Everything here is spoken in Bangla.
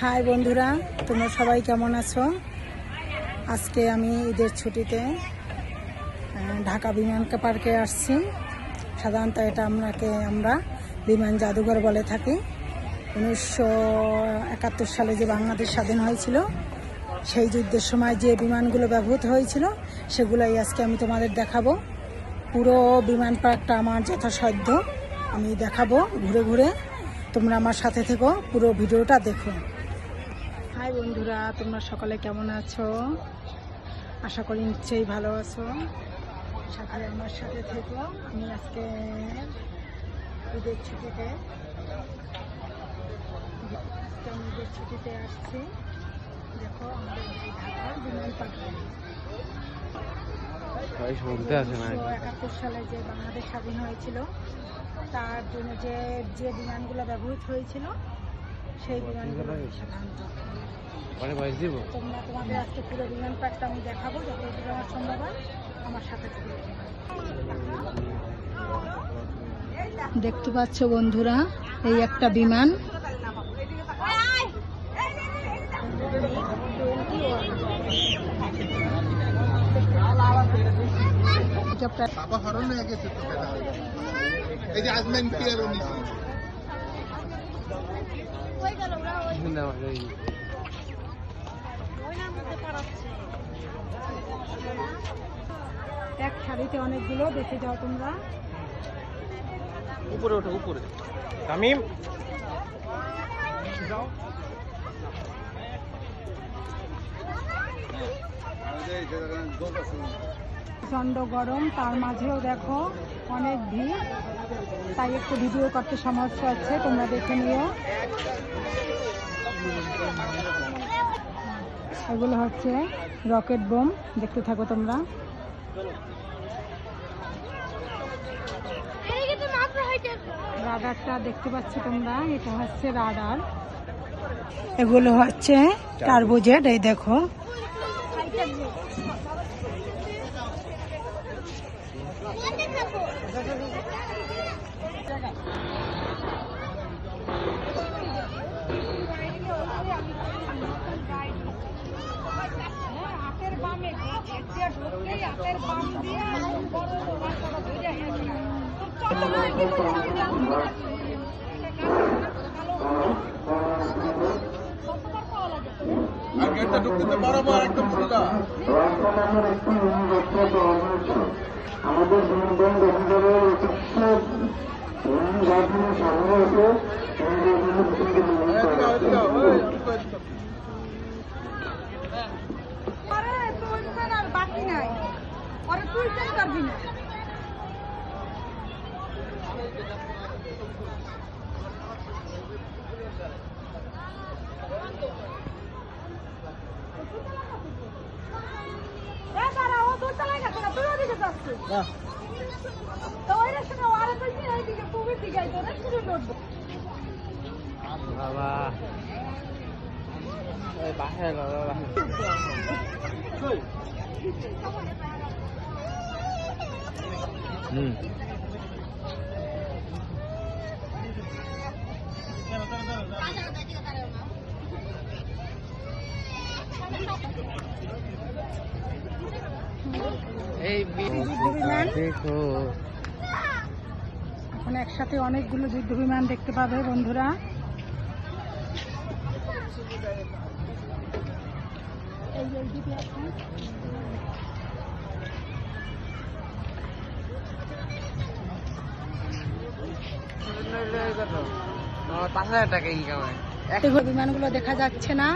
হাই বন্ধুরা, তোমরা সবাই কেমন আছো? আজকে আমি ঈদের ছুটিতে ঢাকা বিমান পার্কে আসছি। সাধারণত এটা আমরা বিমান জাদুঘর বলে থাকি। 1971 সালে যে বাংলাদেশ স্বাধীন হয়েছিল, সেই যুদ্ধের সময় যে বিমানগুলো ব্যবহৃত হয়েছিল সেগুলোই আজকে আমি তোমাদের দেখাবো। পুরো বিমান পার্কটা আমার যথাসাধ্য আমি দেখাবো ঘুরে ঘুরে। তোমরা আমার সাথে থেকো, পুরো ভিডিওটা দেখো। হাই বন্ধুরা, তোমরা সকলে কেমন আছো? আশা করি নিশ্চয়ই ভালো আছো। সাথে আমার সাথে থেকো। আমি আজকে ঈদের ছুটিতে আসছি। দেখো আমাদের ঢাকার বিমান পার্ক। 1971 সালে যে বাংলাদেশ স্বাধীন হয়েছিল, তার জন্য যে বিমানগুলো ব্যবহৃত হয়েছিল সেই বিমানগুলো সাধারণত তোমরা তোমাদের আজকে পুরো বিমান পার্কটা আমি দেখাবো যতটুকু আমার সম্ভব হয়। আমার সাথে দেখতে পাচ্ছ বন্ধুরা, এই একটা বিমান। এক সারিতে অনেকগুলো দেখে যাও তোমরা। উপরে ওঠো, উপরে তামিম প্রচন্ড গরম, তার মাঝেও দেখো অনেক ভিড়, তাই একটু ভিডিও করতে সমস্যা হচ্ছে, তোমরা দেখে নিও। এগুলো হচ্ছে রকেট বোম, দেখতে থাকো তোমরা। রাডারটা দেখতে পাচ্ছ তোমরা, এটা হচ্ছে রাডার। এগুলো হচ্ছে টার্বোজেট, এই দেখো। আমাদের বিনোদন দপ্তরের বাকি নাই, পরে তুই চেন করবি না। এখন একসাথে অনেকগুলো যুদ্ধ বিমান দেখতে পাবে বন্ধুরা। বিমানগুলো দেখা যাচ্ছে না।